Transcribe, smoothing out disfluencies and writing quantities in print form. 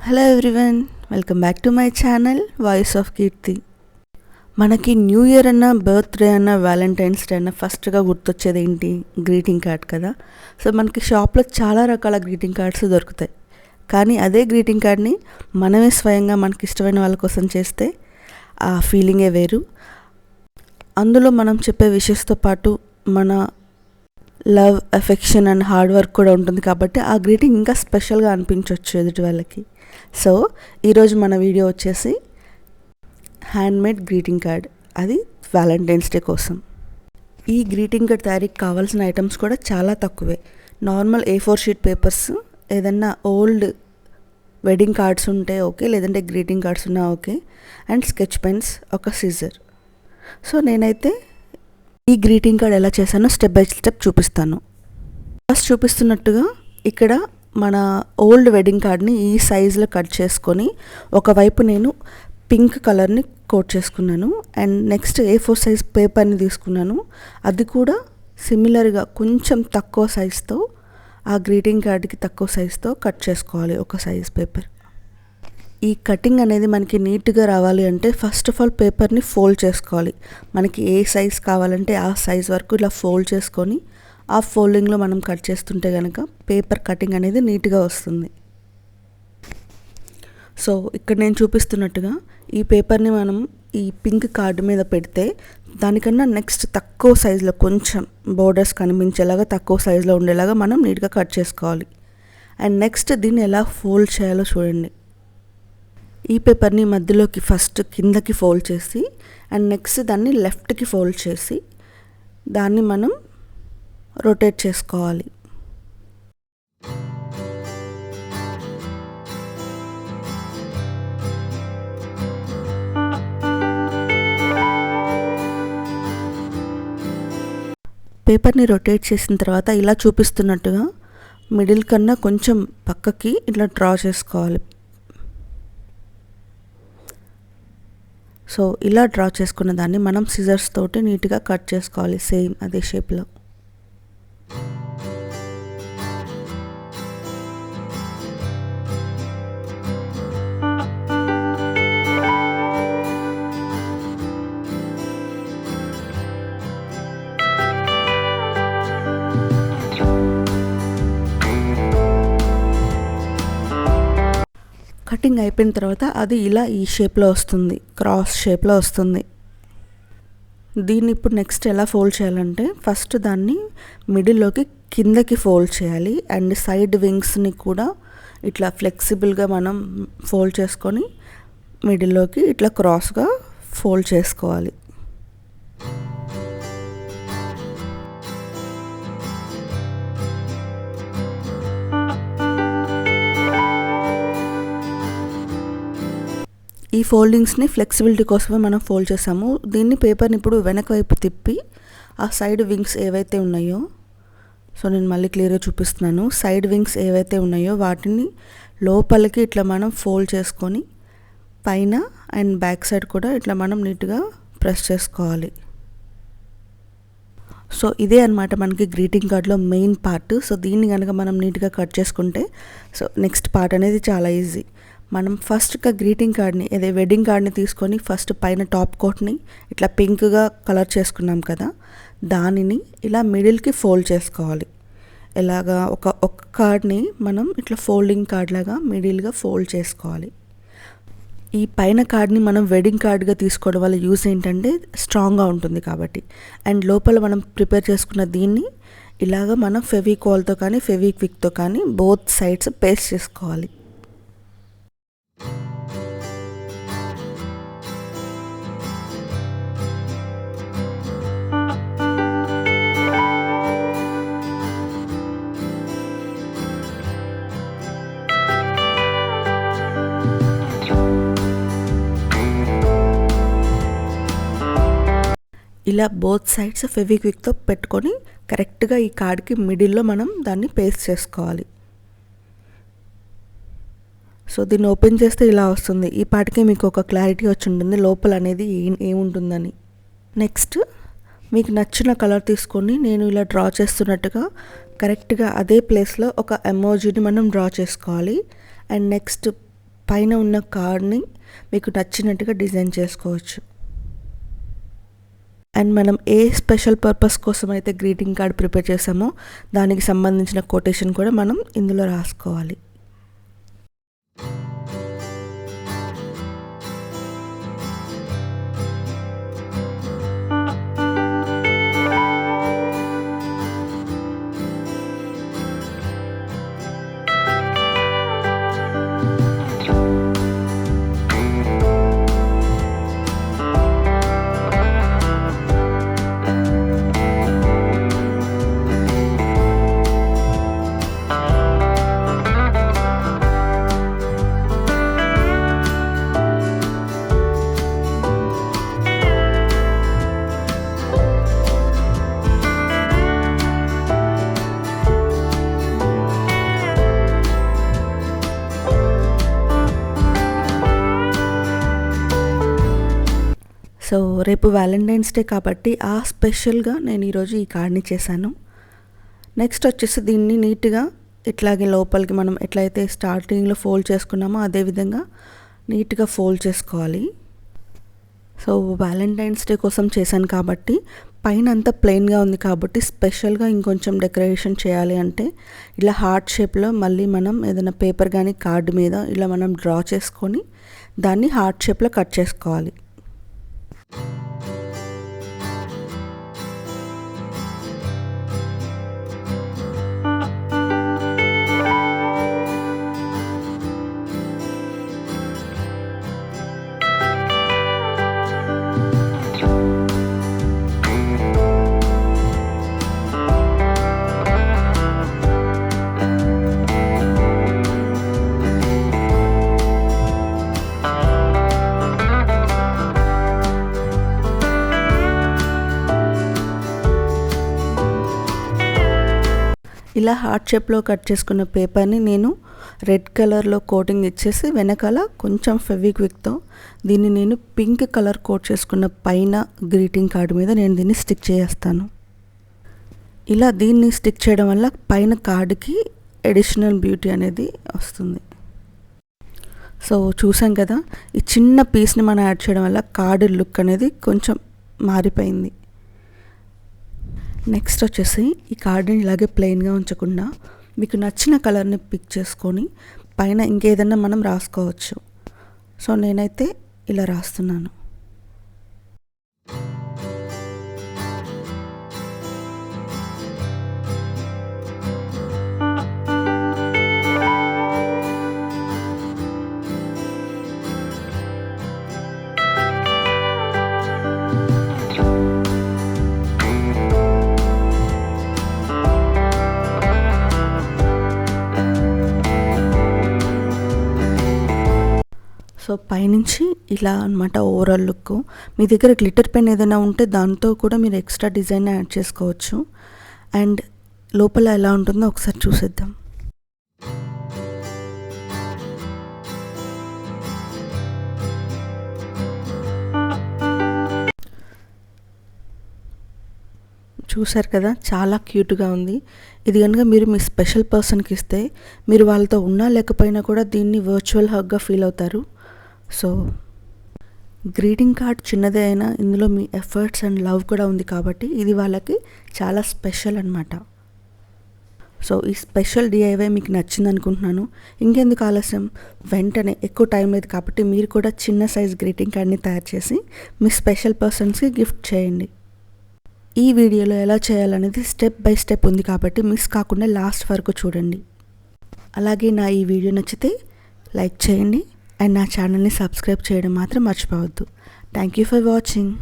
Hello everyone, welcome back to my channel voice of Keerthi. మనకి new year అన్న, birthday అన్న, valentine's day అన్న ఫస్ట్గా గుర్తొచ్చేది ఏంటి? గ్రీటింగ్ కార్డ్ కదా. సో మనకి షాప్లో చాలా రకాల గ్రీటింగ్ కార్డ్స్ దొరుకుతాయి. కానీ అదే గ్రీటింగ్ కార్డ్ని మనమే స్వయంగా మనకి ఇష్టమైన వాళ్ళ కోసం చేస్తే ఆ ఫీలింగే వేరు. అందులో మనం చెప్పే విషెస్తో పాటు మన love, affection and hard work కూడా ఉంటుంది కాబట్టి ఆ గ్రీటింగ్ ఇంకా స్పెషల్గా అనిపించవచ్చు ఎదుటి వాళ్ళకి. సో ఈరోజు మన వీడియో వచ్చేసి హ్యాండ్మేడ్ గ్రీటింగ్ కార్డ్, అది వ్యాలంటైన్స్ డే కోసం. ఈ గ్రీటింగ్ కార్డ్ తయారీకి కావాల్సిన ఐటమ్స్ కూడా చాలా తక్కువే. నార్మల్ A4 షీట్ పేపర్స్, ఏదన్నా ఓల్డ్ వెడ్డింగ్ కార్డ్స్ ఉంటే ఓకే, లేదంటే గ్రీటింగ్ కార్డ్స్ ఉన్నా ఓకే, అండ్ స్కెచ్ పెన్స్, ఒక సిజర్. సో నేనైతే ఈ గ్రీటింగ్ కార్డ్ ఎలా చేశానో స్టెప్ బై స్టెప్ చూపిస్తాను. ఫస్ట్ చూపిస్తున్నట్టుగా ఇక్కడ మన ఓల్డ్ వెడ్డింగ్ కార్డ్ని ఈ సైజులో కట్ చేసుకొని ఒకవైపు నేను పింక్ కలర్ని కోట్ చేసుకున్నాను. అండ్ నెక్స్ట్ A4 సైజ్ పేపర్ని తీసుకున్నాను. అది కూడా సిమిలర్గా కొంచెం తక్కువ సైజ్తో, ఆ గ్రీటింగ్ కార్డ్కి తక్కువ సైజ్తో కట్ చేసుకోవాలి ఒక సైజ్ పేపర్. ఈ కటింగ్ అనేది మనకి నీట్గా రావాలి అంటే ఫస్ట్ ఆఫ్ ఆల్ పేపర్ని ఫోల్డ్ చేసుకోవాలి. మనకి ఏ సైజ్ కావాలంటే ఆ సైజ్ వరకు ఇలా ఫోల్డ్ చేసుకొని ఆ ఫోల్డింగ్లో మనం కట్ చేస్తుంటే కనుక పేపర్ కటింగ్ అనేది నీట్గా వస్తుంది. సో ఇక్కడ నేను చూపిస్తున్నట్టుగా ఈ పేపర్ని మనం ఈ పింక్ కార్డు మీద పెడితే దానికన్నా నెక్స్ట్ తక్కువ సైజులో, కొంచెం బోర్డర్స్ కనిపించేలాగా తక్కువ సైజులో ఉండేలాగా మనం నీట్గా కట్ చేసుకోవాలి. అండ్ నెక్స్ట్ దీన్ని ఎలా ఫోల్డ్ చేయాలో చూడండి. ఈ పేపర్ని మధ్యలోకి ఫస్ట్ కిందకి ఫోల్డ్ చేసి, అండ్ నెక్స్ట్ దాన్ని లెఫ్ట్కి ఫోల్డ్ చేసి దాన్ని మనం రొటేట్ చేసుకోవాలి. పేపర్ని రొటేట్ చేసిన తర్వాత ఇలా చూపిస్తున్నట్టుగా మిడిల్ కన్నా కొంచెం పక్కకి ఇట్లా డ్రా చేసుకోవాలి. సో ఇలా డ్రా చేసుకున్న దాన్ని మనం సిజర్స్ తోటి నీట్గా కట్ చేసుకోవాలి, సేమ్ అదే షేప్లో. కటింగ్ అయిపోయిన తర్వాత అది ఇలా ఈ షేప్లో వస్తుంది, క్రాస్ షేప్లో వస్తుంది. దీన్ని ఇప్పుడు నెక్స్ట్ ఎలా ఫోల్డ్ చేయాలంటే ఫస్ట్ దాన్ని మిడిల్లోకి కిందకి ఫోల్డ్ చేయాలి. అండ్ సైడ్ వింగ్స్ని కూడా ఇట్లా ఫ్లెక్సిబుల్గా మనం ఫోల్డ్ చేసుకొని మిడిల్లోకి ఇట్లా క్రాస్గా ఫోల్డ్ చేసుకోవాలి. ఈ ఫోల్డింగ్స్ని ఫ్లెక్సిబిలిటీ కోసమే మనం ఫోల్డ్ చేసాము. దీన్ని పేపర్ని ఇప్పుడు వెనక వైపు తిప్పి ఆ సైడ్ వింగ్స్ ఏవైతే ఉన్నాయో, సో నేను మళ్ళీ క్లియర్గా చూపిస్తున్నాను, సైడ్ వింగ్స్ ఏవైతే ఉన్నాయో వాటిని లోపలికి ఇట్లా మనం ఫోల్డ్ చేసుకొని పైన అండ్ బ్యాక్ సైడ్ కూడా ఇట్లా మనం నీట్గా ప్రెస్ చేసుకోవాలి. సో ఇదే అనమాట మనకి గ్రీటింగ్ కార్డ్లో మెయిన్ పార్ట్. సో దీన్ని కనుక మనం నీట్గా కట్ చేసుకుంటే సో నెక్స్ట్ పార్ట్ అనేది చాలా ఈజీ. మనం ఫస్ట్గా గ్రీటింగ్ కార్డ్ని, అదే వెడ్డింగ్ కార్డ్ని తీసుకొని ఫస్ట్ పైన టాప్ కోట్ని ఇట్లా పింక్గా కలర్ చేసుకున్నాం కదా, దానిని ఇలా మిడిల్కి ఫోల్డ్ చేసుకోవాలి. ఇలాగా ఒక కార్డ్ని మనం ఇట్లా ఫోల్డింగ్ కార్డ్ లాగా మిడిల్గా ఫోల్డ్ చేసుకోవాలి. ఈ పైన కార్డ్ని మనం వెడ్డింగ్ కార్డ్గా తీసుకోవడం వల్ల యూజ్ ఏంటంటే స్ట్రాంగ్గా ఉంటుంది కాబట్టి. అండ్ లోపల మనం ప్రిపేర్ చేసుకున్న దీన్ని ఇలాగ మనం ఫెవికాల్తో కానీ ఫెవిక్విక్తో కానీ బోత్ సైడ్స్ పేస్ట్ చేసుకోవాలి. ఇలా బోత్ సైడ్స్ ఫెవిక్విక్తో పెట్టుకొని కరెక్ట్గా ఈ కార్డ్కి మిడిల్లో మనం దాన్ని పేస్ట్ చేసుకోవాలి. సో దీన్ని ఓపెన్ చేస్తే ఇలా వస్తుంది. ఈ పాటికే మీకు ఒక క్లారిటీ వచ్చి ఉంటుంది లోపల అనేది ఏముంటుందని. నెక్స్ట్ మీకు నచ్చిన కలర్ తీసుకొని నేను ఇలా డ్రా చేస్తున్నట్టుగా కరెక్ట్గా అదే ప్లేస్లో ఒక ఎమోజీని మనం డ్రా చేసుకోవాలి. అండ్ నెక్స్ట్ పైన ఉన్న కార్డ్ని మీకు నచ్చినట్టుగా డిజైన్ చేసుకోవచ్చు. అండ్ మనం ఏ స్పెషల్ పర్పస్ కోసం అయితే గ్రీటింగ్ కార్డ్ ప్రిపేర్ చేసామో దానికి సంబంధించిన కొటేషన్ కూడా మనం ఇందులో రాసుకోవాలి. సో రేపు వ్యాలంటైన్స్ డే కాబట్టి స్పెషల్గా నేను ఈరోజు ఈ కార్డ్ని చేశాను. నెక్స్ట్ వచ్చేసి దీన్ని నీట్గా ఇట్లాగే లోపలికి మనం ఎట్లయితే స్టార్టింగ్లో ఫోల్డ్ చేసుకున్నామో అదేవిధంగా నీట్గా ఫోల్డ్ చేసుకోవాలి. సో వ్యాలంటైన్స్ డే కోసం చేశాను కాబట్టి పైన అంతా ప్లెయిన్గా ఉంది కాబట్టి స్పెషల్గా ఇంకొంచెం డెకరేషన్ చేయాలి అంటే ఇలా హార్ట్ షేప్లో మళ్ళీ మనం ఏదైనా పేపర్ కానీ కార్డు మీద ఇలా మనం డ్రా చేసుకొని దాన్ని హార్ట్ షేప్లో కట్ చేసుకోవాలి. ఇలా హార్ట్ షేప్లో కట్ చేసుకున్న పేపర్ని నేను రెడ్ కలర్లో కోటింగ్ ఇచ్చేసి వెనకాల కొంచెం ఫెవిక్విక్తో దీన్ని నేను పింక్ కలర్ కోట్ చేసుకున్న పైన గ్రీటింగ్ కార్డు మీద నేను దీన్ని స్టిక్ చేస్తాను. ఇలా దీన్ని స్టిక్ చేయడం వల్ల పైన కార్డుకి అడిషనల్ బ్యూటీ అనేది వస్తుంది. సో చూసాం కదా, ఈ చిన్న పీస్ని మనం యాడ్ చేయడం వల్ల కార్డు లుక్ అనేది కొంచెం మారిపోయింది. నెక్స్ట్ వచ్చేసి ఈ కార్డుని ఇలాగే ప్లెయిన్గా ఉంచకుండా మీకు నచ్చిన కలర్ని పిక్ చేసుకొని పైన ఇంకేదన్నా మనం రాసుకోవచ్చు. సో నేనైతే ఇలా రాస్తున్నాను. సో పైనుంచి ఇలా అనమాట ఓవరాల్ లుక్. మీ దగ్గర గ్లిటర్ పెన్ ఏదైనా ఉంటే దాంతో కూడా మీరు ఎక్స్ట్రా డిజైన్ యాడ్ చేసుకోవచ్చు. అండ్ లోపల ఎలా ఉంటుందో ఒకసారి చూసేద్దాం. చూసారు కదా, చాలా క్యూట్గా ఉంది. ఇది కనుక మీరు మీ స్పెషల్ పర్సన్కి ఇస్తే మీరు వాళ్ళతో ఉన్నా లేకపోయినా కూడా దీన్ని వర్చువల్ హగ్గా ఫీల్ అవుతారు. సో గ్రీటింగ్ కార్డ్ చిన్నదే అయినా ఇందులో మీ ఎఫర్ట్స్ అండ్ లవ్ కూడా ఉంది కాబట్టి ఇది వాళ్ళకి చాలా స్పెషల్ అనమాట. సో ఈ స్పెషల్ DIY మీకు నచ్చింది అనుకుంటున్నాను. ఇంకెందుకు ఆలస్యం, వెంటనే ఎక్కువ టైం లేదు కాబట్టి మీరు కూడా చిన్న సైజ్ గ్రీటింగ్ కార్డ్ని తయారు చేసి మీ స్పెషల్ పర్సన్స్కి గిఫ్ట్ చేయండి. ఈ వీడియోలో ఎలా చేయాలనేది స్టెప్ బై స్టెప్ ఉంది కాబట్టి మిస్ కాకుండా లాస్ట్ వరకు చూడండి. అలాగే నా ఈ వీడియో నచ్చితే లైక్ చేయండి అండ్ నా ఛానల్ని సబ్స్క్రైబ్ చేయడం మాత్రం మర్చిపోవద్దు. Thank you for watching.